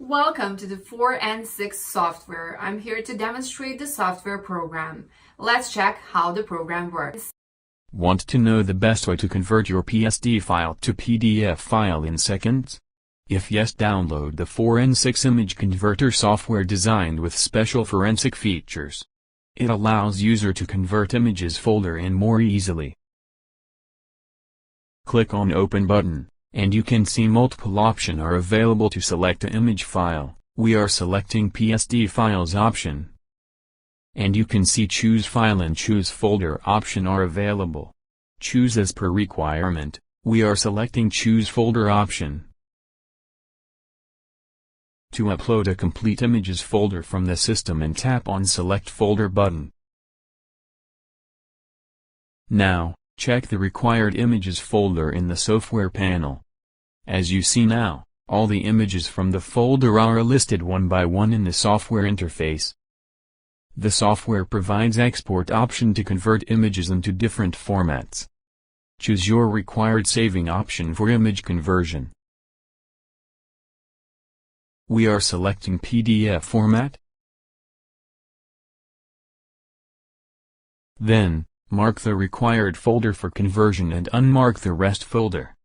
Welcome to the 4 and 6 software. I'm here to demonstrate the software program. Let's check how the program works. Want to know the best way to convert your PSD file to PDF file in seconds? If yes, download the 4 and 6 image converter software designed with special forensic features. It allows user to convert images folder in more easily. Click on Open button, and you can see multiple options are available to select an image file. We are selecting PSD files option. And you can see Choose File and Choose Folder option are available. Choose as per requirement. We are selecting Choose Folder option. To upload a complete images folder from the system, and tap on Select Folder button. Now, check the required images folder in the software panel. As you see now, all the images from the folder are listed one by one in the software interface. The software provides export option to convert images into different formats. Choose your required saving option for image conversion. We are selecting PDF format. Then, mark the required folder for conversion and unmark the rest folder.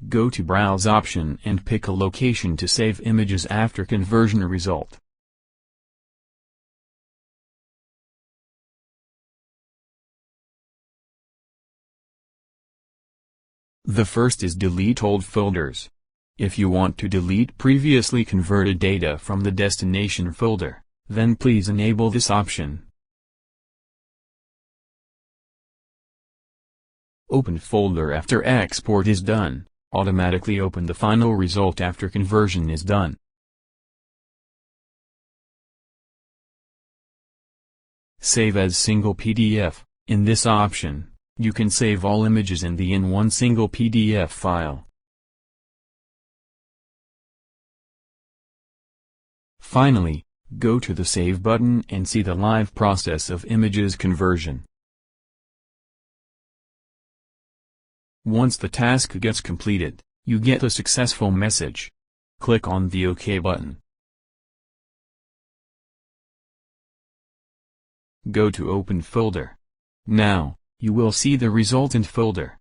Go to Browse option and pick a location to save images after conversion result. The first is Delete old folders. If you want to delete previously converted data from the destination folder, then please enable this option. Open folder after export is done. Automatically open the final result after conversion is done. Save as single PDF. In this option, you can save all images in one single PDF file. Finally, go to the Save button and see the live process of images conversion. Once the task gets completed, you get a successful message. Click on the OK button. Go to Open folder. Now, you will see the resultant folder.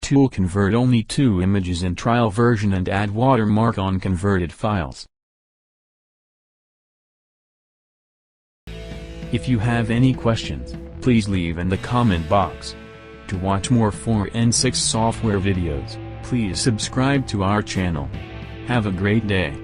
Tool convert only 2 images in trial version and add watermark on converted files. If you have any questions, please leave in the comment box. To watch more 4 and 6 software videos, please subscribe to our channel. Have a great day.